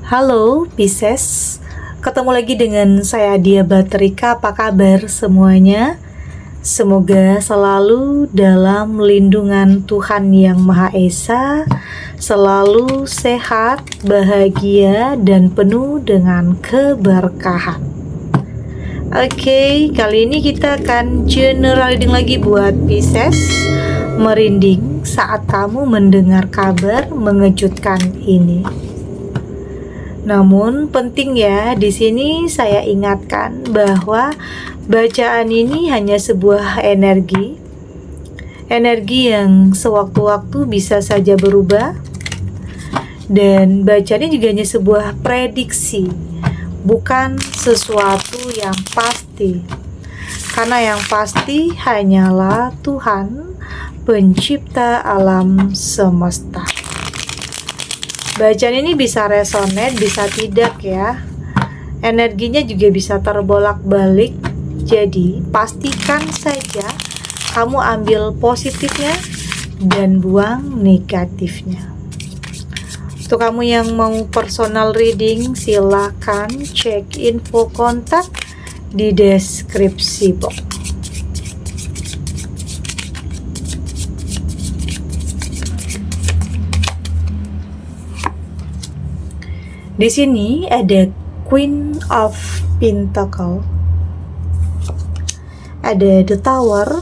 Halo Pisces, ketemu lagi dengan saya Dia Baterika. Apa kabar semuanya? Semoga selalu dalam lindungan Tuhan Yang Maha Esa, selalu sehat, bahagia, dan penuh dengan keberkahan. Oke, kali ini kita akan general reading lagi buat Pisces. Merinding saat kamu mendengar kabar mengejutkan ini. Namun penting ya, di sini saya ingatkan bahwa bacaan ini hanya sebuah energi yang sewaktu-waktu bisa saja berubah, dan bacaan ini juga hanya sebuah prediksi, bukan sesuatu yang pasti. Karena yang pasti hanyalah Tuhan, pencipta alam semesta. Bacaan ini bisa resonate, bisa tidak ya. Energinya juga bisa terbolak-balik. Jadi pastikan saja kamu ambil positifnya dan buang negatifnya. Untuk kamu yang mau personal reading, silakan cek info kontak di deskripsi box. Di sini ada Queen of Pentacle, ada The Tower,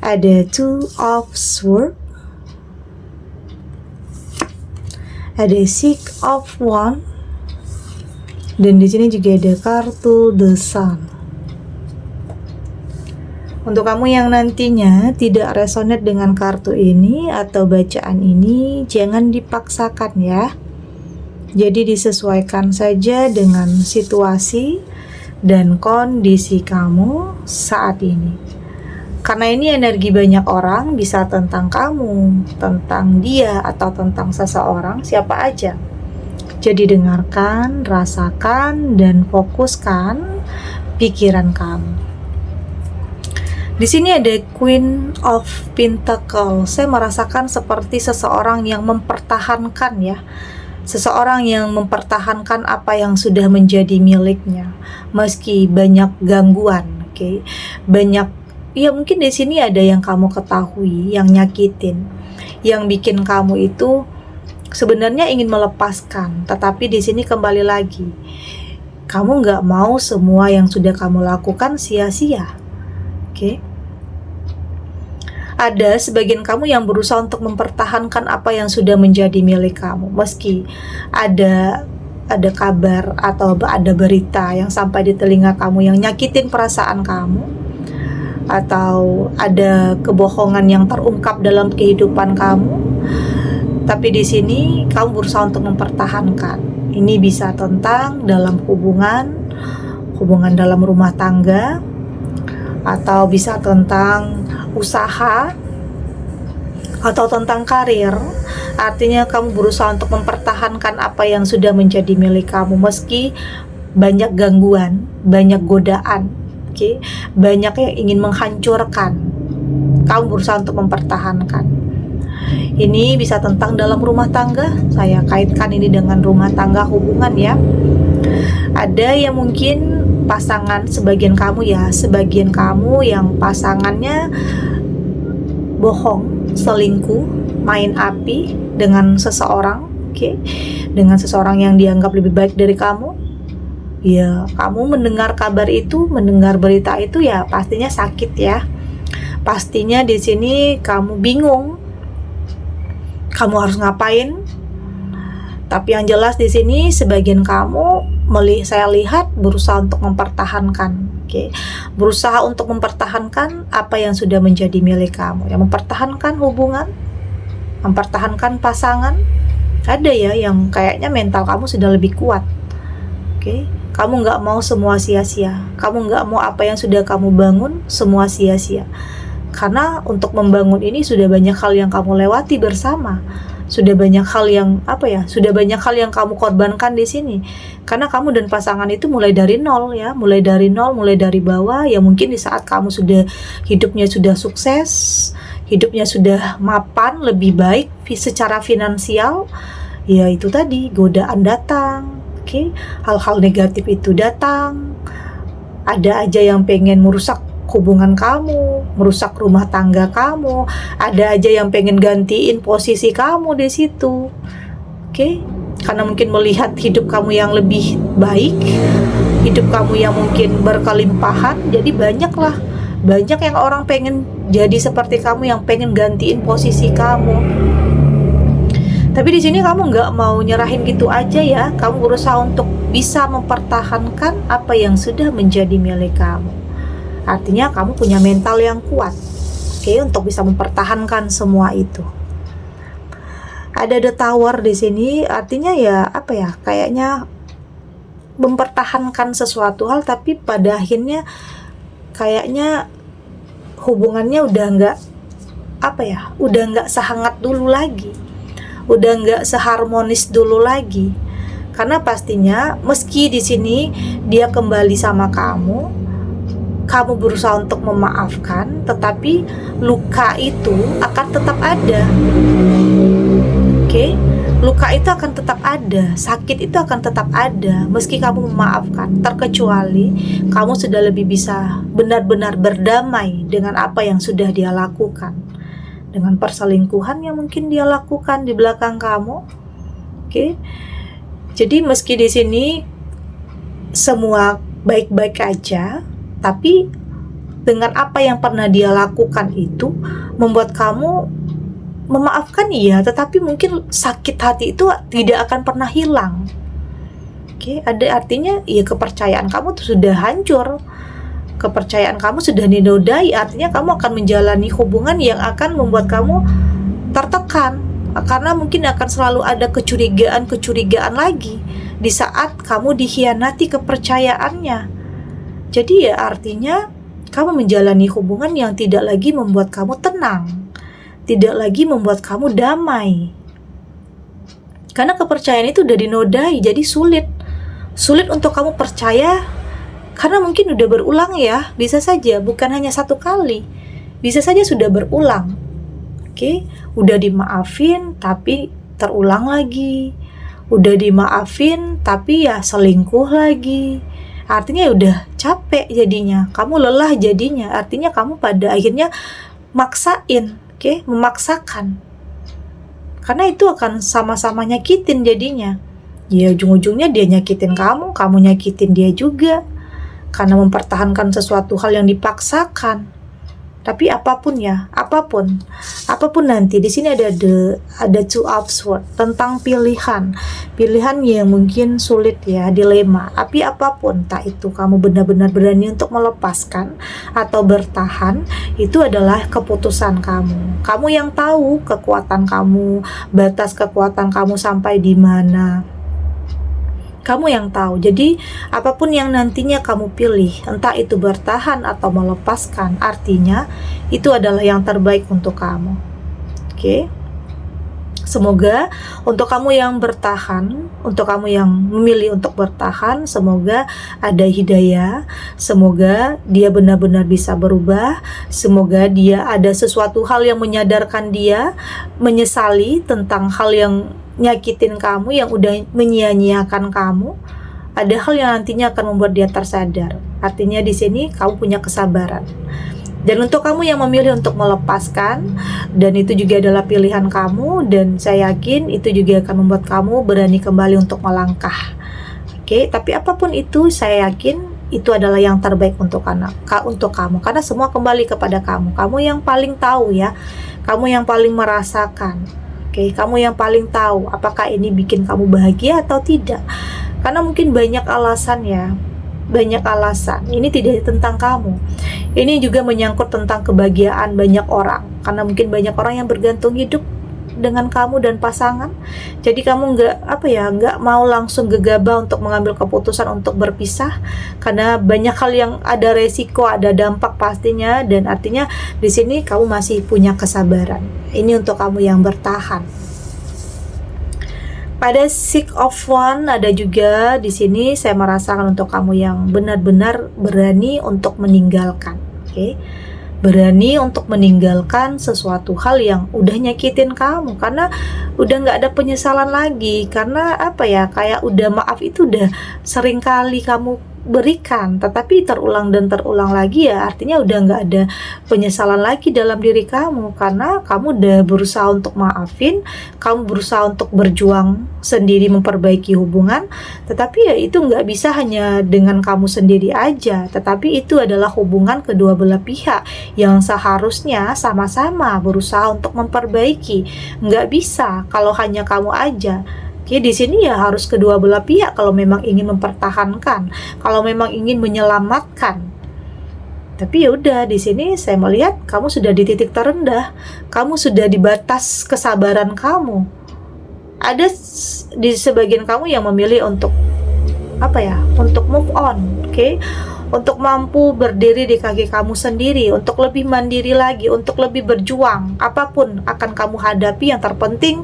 ada Two of Swords, ada Six of Wands, dan di sini juga ada kartu The Sun. Untuk kamu yang nantinya tidak resonate dengan kartu ini atau bacaan ini, jangan dipaksakan ya. Jadi disesuaikan saja dengan situasi dan kondisi kamu saat ini. Karena ini energi banyak orang, bisa tentang kamu, tentang dia, atau tentang seseorang, siapa aja. Jadi dengarkan, rasakan, dan fokuskan pikiran kamu. Di sini ada Queen of Pentacle. Saya merasakan seperti seseorang yang mempertahankan ya. Seseorang yang mempertahankan apa yang sudah menjadi miliknya. Meski banyak gangguan, oke. Banyak ya, mungkin di sini ada yang kamu ketahui, yang nyakitin, yang bikin kamu itu sebenarnya ingin melepaskan, tetapi di sini kembali lagi. Kamu nggak mau semua yang sudah kamu lakukan sia-sia. Oke. Ada sebagian kamu yang berusaha untuk mempertahankan apa yang sudah menjadi milik kamu, meski ada kabar atau ada berita yang sampai di telinga kamu yang nyakitin perasaan kamu, atau ada kebohongan yang terungkap dalam kehidupan kamu. Tapi di sini kamu berusaha untuk mempertahankan. Ini bisa tentang dalam hubungan dalam rumah tangga, atau bisa tentang usaha, atau tentang karir. Artinya kamu berusaha untuk mempertahankan apa yang sudah menjadi milik kamu, meski banyak gangguan, banyak godaan, okay? Banyak yang ingin menghancurkan. Kamu berusaha untuk mempertahankan. Ini bisa tentang dalam rumah tangga. Saya kaitkan ini dengan rumah tangga, hubungan ya. Ada yang mungkin pasangan, sebagian kamu yang pasangannya bohong, selingkuh, main api dengan seseorang, okay? Dengan seseorang yang dianggap lebih baik dari kamu. Ya, kamu mendengar kabar itu, mendengar berita itu, ya pastinya sakit ya. Pastinya di sini kamu bingung, kamu harus ngapain. Tapi yang jelas di sini sebagian kamu, saya lihat berusaha untuk mempertahankan, okay? Berusaha untuk mempertahankan apa yang sudah menjadi milik kamu, yang mempertahankan hubungan, mempertahankan pasangan. Ada ya yang kayaknya mental kamu sudah lebih kuat, okay? Kamu nggak mau semua sia-sia, kamu nggak mau apa yang sudah kamu bangun semua sia-sia. Karena untuk membangun ini sudah banyak hal yang kamu lewati bersama. Sudah banyak hal yang kamu korbankan di sini. Karena kamu dan pasangan itu mulai dari nol ya, mulai dari bawah ya. Mungkin di saat kamu hidupnya sudah sukses, hidupnya sudah mapan, lebih baik secara finansial, ya itu tadi, godaan datang, oke? Hal-hal negatif itu datang. Ada aja yang pengen merusak hubungan kamu, merusak rumah tangga kamu, ada aja yang pengen gantiin posisi kamu di situ, oke? Karena mungkin melihat hidup kamu yang lebih baik, hidup kamu yang mungkin berkelimpahan, jadi banyak yang orang pengen jadi seperti kamu, yang pengen gantiin posisi kamu. Tapi di sini kamu nggak mau nyerahin gitu aja ya. Kamu berusaha untuk bisa mempertahankan apa yang sudah menjadi milik kamu. Artinya kamu punya mental yang kuat, oke, untuk bisa mempertahankan semua itu. Ada the tower di sini, artinya ya apa ya? Kayaknya mempertahankan sesuatu hal, tapi pada akhirnya kayaknya hubungannya udah nggak sehangat dulu lagi, udah nggak seharmonis dulu lagi. Karena pastinya meski di sini dia kembali sama kamu berusaha untuk memaafkan, tetapi luka itu akan tetap ada. Oke? Luka itu akan tetap ada, sakit itu akan tetap ada meski kamu memaafkan, terkecuali kamu sudah lebih bisa benar-benar berdamai dengan apa yang sudah dia lakukan, dengan perselingkuhan yang mungkin dia lakukan di belakang kamu. Oke? Jadi meski di sini semua baik-baik aja, tapi dengan apa yang pernah dia lakukan itu membuat kamu memaafkan, iya, tetapi mungkin sakit hati itu tidak akan pernah hilang. Oke, ada artinya ya kepercayaan kamu tuh sudah hancur, kepercayaan kamu sudah dinodai. Artinya kamu akan menjalani hubungan yang akan membuat kamu tertekan, karena mungkin akan selalu ada kecurigaan lagi di saat kamu dikhianati kepercayaannya. Jadi ya artinya kamu menjalani hubungan yang tidak lagi membuat kamu tenang, tidak lagi membuat kamu damai. Karena kepercayaan itu udah dinodai, jadi sulit untuk kamu percaya. Karena mungkin udah berulang ya, bisa saja bukan hanya satu kali, bisa saja sudah berulang. Oke, udah dimaafin tapi terulang lagi, udah dimaafin tapi ya selingkuh lagi. Artinya udah capek jadinya, kamu lelah jadinya. Artinya kamu pada akhirnya maksain, memaksakan, karena itu akan sama-sama nyakitin jadinya. Ya ujung-ujungnya dia nyakitin kamu nyakitin dia juga, karena mempertahankan sesuatu hal yang dipaksakan. Tapi apapun nanti di sini ada two of swords, tentang pilihan yang mungkin sulit ya, dilema. Tapi apapun, tak itu kamu benar-benar berani untuk melepaskan atau bertahan, itu adalah keputusan kamu yang tahu kekuatan kamu, batas kekuatan kamu sampai di mana. Kamu yang tahu. Jadi apapun yang nantinya kamu pilih, entah itu bertahan atau melepaskan, artinya itu adalah yang terbaik untuk kamu. Oke? Semoga untuk kamu yang bertahan, untuk kamu yang memilih untuk bertahan, semoga ada hidayah, semoga dia benar-benar bisa berubah, semoga dia ada sesuatu hal yang menyadarkan dia, menyesali tentang hal yang nyakitin kamu, yang udah menyia-nyiakan kamu. Ada hal yang nantinya akan membuat dia tersadar. Artinya di sini kamu punya kesabaran. Dan untuk kamu yang memilih untuk melepaskan, dan itu juga adalah pilihan kamu, dan saya yakin itu juga akan membuat kamu berani kembali untuk melangkah. Oke, tapi apapun itu saya yakin itu adalah yang terbaik untuk kamu, karena semua kembali kepada kamu. Kamu yang paling tahu ya, kamu yang paling merasakan. Oke, kamu yang paling tahu apakah ini bikin kamu bahagia atau tidak. Karena mungkin banyak alasan ya, banyak alasan. Ini tidak tentang kamu. Ini juga menyangkut tentang kebahagiaan banyak orang. Karena mungkin banyak orang yang bergantung hidup dengan kamu dan pasangan. Jadi kamu nggak mau langsung gegabah untuk mengambil keputusan untuk berpisah, karena banyak hal yang ada resiko, ada dampak pastinya. Dan artinya di sini kamu masih punya kesabaran. Ini untuk kamu yang bertahan. Pada Six of Wands ada juga di sini saya merasakan untuk kamu yang benar-benar berani untuk meninggalkan. Oke. berani untuk meninggalkan sesuatu hal yang udah nyakitin kamu, karena udah nggak ada penyesalan lagi. Karena apa ya, kayak udah maaf itu udah sering kali kamu berikan, tetapi terulang dan terulang lagi, ya artinya udah nggak ada penyesalan lagi dalam diri kamu, karena kamu udah berusaha untuk maafin, kamu berusaha untuk berjuang sendiri memperbaiki hubungan, tetapi ya itu nggak bisa hanya dengan kamu sendiri aja, tetapi itu adalah hubungan kedua belah pihak yang seharusnya sama-sama berusaha untuk memperbaiki. Nggak bisa kalau hanya kamu aja. Oke, di sini ya harus kedua belah pihak kalau memang ingin mempertahankan, kalau memang ingin menyelamatkan. Tapi ya udah, di sini saya melihat kamu sudah di titik terendah, kamu sudah di batas kesabaran kamu. Ada di sebagian kamu yang memilih untuk apa ya? Untuk move on, oke? Untuk mampu berdiri di kaki kamu sendiri, untuk lebih mandiri lagi, untuk lebih berjuang. Apapun akan kamu hadapi, yang terpenting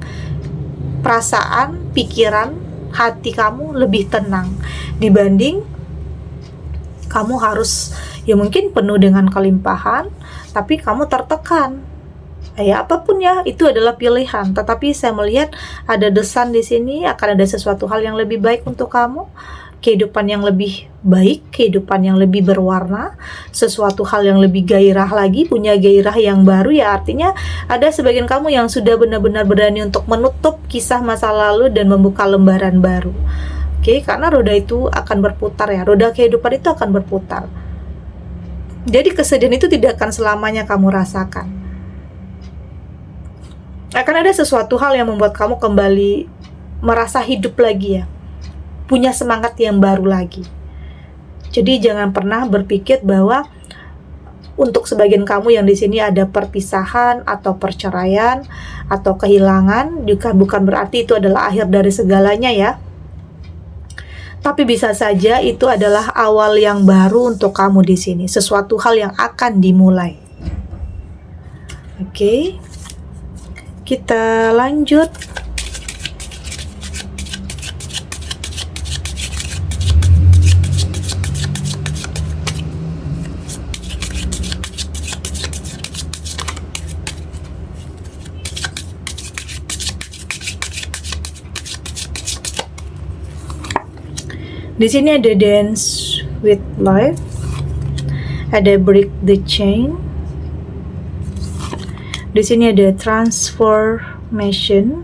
perasaan, pikiran, hati kamu lebih tenang dibanding kamu harus ya mungkin penuh dengan kelimpahan tapi kamu tertekan. Ya apapun ya, itu adalah pilihan, tetapi saya melihat ada desan di sini, akan ada sesuatu hal yang lebih baik untuk kamu, kehidupan yang lebih baik, kehidupan yang lebih berwarna, sesuatu hal yang lebih gairah lagi, punya gairah yang baru. Ya artinya ada sebagian kamu yang sudah benar-benar berani untuk menutup kisah masa lalu dan membuka lembaran baru. Oke, karena roda itu akan berputar ya, roda kehidupan itu akan berputar. Jadi kesedihan itu tidak akan selamanya kamu rasakan. Akan ada sesuatu hal yang membuat kamu kembali merasa hidup lagi ya, punya semangat yang baru lagi. Jadi jangan pernah berpikir bahwa untuk sebagian kamu yang di sini ada perpisahan atau perceraian atau kehilangan, juga bukan berarti itu adalah akhir dari segalanya ya. Tapi bisa saja itu adalah awal yang baru untuk kamu di sini, sesuatu hal yang akan dimulai. Oke, kita lanjut. Di sini ada dance with life, ada break the chain. Di sini ada transformation,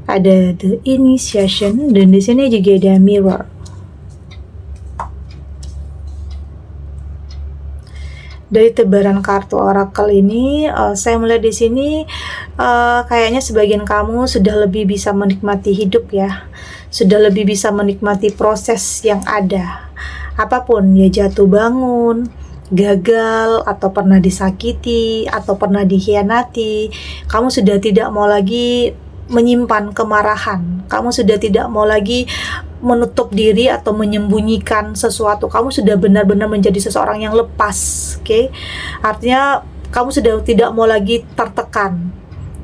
ada the initiation, dan di sini juga ada mirror. Dari tebaran kartu oracle ini, saya melihat di sini kayaknya sebagian kamu sudah lebih bisa menikmati hidup ya, sudah lebih bisa menikmati proses yang ada. Apapun ya, jatuh bangun, gagal, atau pernah disakiti, atau pernah dikhianati, kamu sudah tidak mau lagi menyimpan kemarahan, kamu sudah tidak mau lagi menutup diri atau menyembunyikan sesuatu. Kamu sudah benar-benar menjadi seseorang yang lepas, oke? Artinya kamu sudah tidak mau lagi tertekan.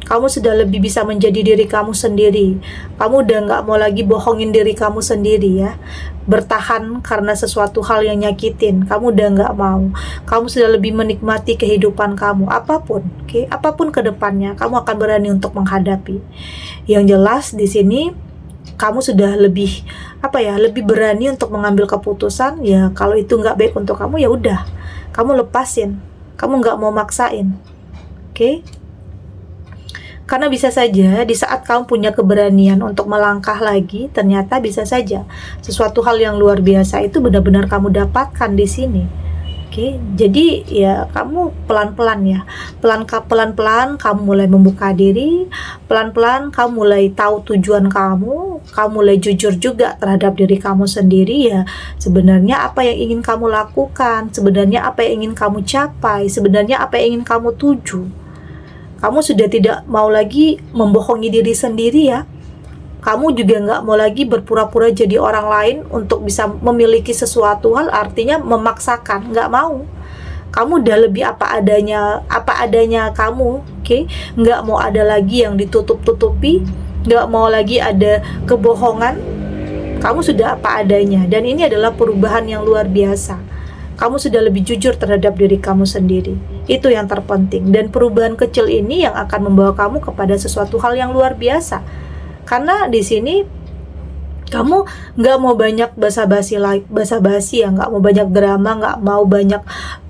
Kamu sudah lebih bisa menjadi diri kamu sendiri. Kamu udah nggak mau lagi bohongin diri kamu sendiri ya, bertahan karena sesuatu hal yang nyakitin. Kamu udah nggak mau. Kamu sudah lebih menikmati kehidupan kamu, apapun, oke? Apapun kedepannya, kamu akan berani untuk menghadapi. Yang jelas di sini kamu sudah lebih lebih berani untuk mengambil keputusan. Ya kalau itu nggak baik untuk kamu, ya udah, kamu lepasin, kamu nggak mau maksain, oke? Karena bisa saja di saat kamu punya keberanian untuk melangkah lagi, ternyata bisa saja sesuatu hal yang luar biasa itu benar-benar kamu dapatkan di sini. Oke, jadi ya kamu pelan-pelan ya, pelan-pelan kamu mulai membuka diri, pelan-pelan kamu mulai tahu tujuan kamu mulai jujur juga terhadap diri kamu sendiri ya. Sebenarnya apa yang ingin kamu lakukan, sebenarnya apa yang ingin kamu capai, sebenarnya apa yang ingin kamu tuju. Kamu sudah tidak mau lagi membohongi diri sendiri ya. Kamu juga nggak mau lagi berpura-pura jadi orang lain untuk bisa memiliki sesuatu hal, artinya memaksakan, nggak mau. Kamu udah lebih apa adanya kamu, oke? Nggak mau ada lagi yang ditutup-tutupi, nggak mau lagi ada kebohongan. Kamu sudah apa adanya, dan ini adalah perubahan yang luar biasa. kamu sudah lebih jujur terhadap diri kamu sendiri. Itu yang terpenting. Dan perubahan kecil ini yang akan membawa kamu kepada sesuatu hal yang luar biasa. Karena di sini kamu nggak mau banyak basa-basi ya, nggak mau banyak drama, nggak mau banyak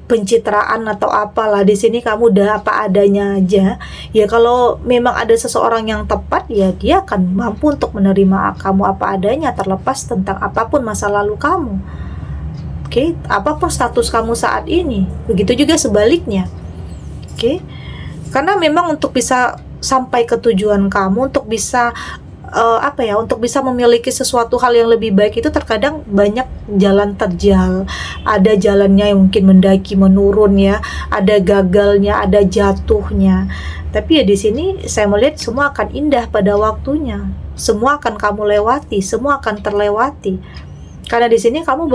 pencitraan atau apalah. Di sini kamu udah apa adanya aja. Ya kalau memang ada seseorang yang tepat, ya dia akan mampu untuk menerima kamu apa adanya, terlepas tentang apapun masa lalu kamu. Oke, apapun status kamu saat ini. Begitu juga sebaliknya. Oke. Karena memang untuk bisa sampai ke tujuan kamu, untuk bisa untuk bisa memiliki sesuatu hal yang lebih baik itu terkadang banyak jalan terjal. Ada jalannya yang mungkin mendaki menurun ya, ada gagalnya, ada jatuhnya. Tapi ya di sini saya melihat semua akan indah pada waktunya. Semua akan kamu lewati, semua akan terlewati. Karena di sini kamu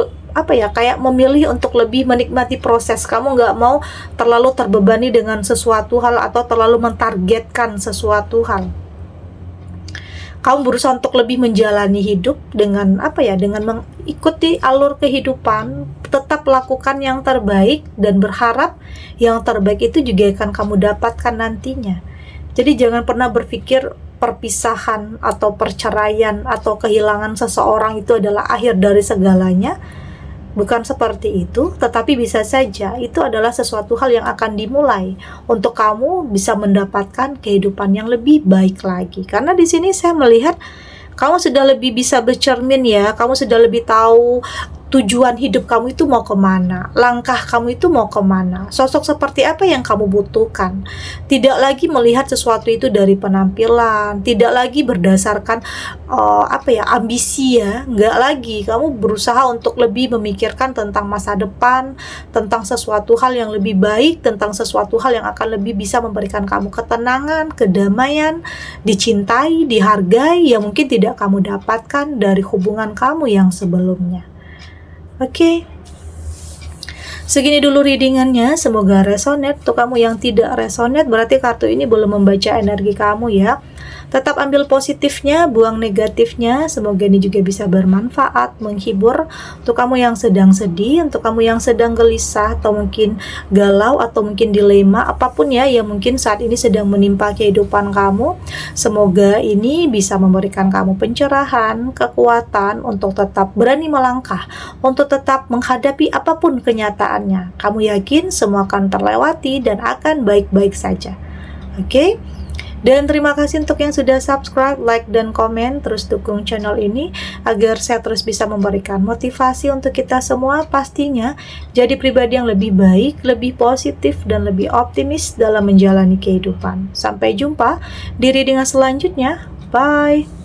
kayak memilih untuk lebih menikmati proses. Kamu nggak mau terlalu terbebani dengan sesuatu hal atau terlalu mentargetkan sesuatu hal. Kamu berusaha untuk lebih menjalani hidup dengan dengan mengikuti alur kehidupan, tetap lakukan yang terbaik dan berharap yang terbaik itu juga akan kamu dapatkan nantinya. Jadi jangan pernah berpikir perpisahan atau perceraian atau kehilangan seseorang itu adalah akhir dari segalanya. Bukan seperti itu, tetapi bisa saja itu adalah sesuatu hal yang akan dimulai untuk kamu bisa mendapatkan kehidupan yang lebih baik lagi. Karena di sini saya melihat kamu sudah lebih bisa bercermin ya, kamu sudah lebih tahu tujuan hidup kamu itu mau kemana, langkah kamu itu mau kemana, sosok seperti apa yang kamu butuhkan. Tidak lagi melihat sesuatu itu dari penampilan, tidak lagi berdasarkan ambisi ya, nggak lagi. Kamu berusaha untuk lebih memikirkan tentang masa depan, tentang sesuatu hal yang lebih baik, tentang sesuatu hal yang akan lebih bisa memberikan kamu ketenangan, kedamaian, dicintai, dihargai yang mungkin tidak kamu dapatkan dari hubungan kamu yang sebelumnya. Oke. Segini dulu readingannya, semoga resonate. Untuk kamu yang tidak resonate, berarti kartu ini belum membaca energi kamu ya. Tetap ambil positifnya, buang negatifnya. Semoga ini juga bisa bermanfaat, menghibur. Untuk kamu yang sedang sedih, untuk kamu yang sedang gelisah, atau mungkin galau, atau mungkin dilema, apapun ya yang mungkin saat ini sedang menimpa kehidupan kamu, semoga ini bisa memberikan kamu pencerahan, kekuatan untuk tetap berani melangkah, untuk tetap menghadapi apapun kenyataannya. Kamu yakin semua akan terlewati dan akan baik-baik saja. Oke? Dan terima kasih untuk yang sudah subscribe, like, dan komen. Terus dukung channel ini agar saya terus bisa memberikan motivasi untuk kita semua pastinya jadi pribadi yang lebih baik, lebih positif, dan lebih optimis dalam menjalani kehidupan. Sampai jumpa di readingan selanjutnya. Bye!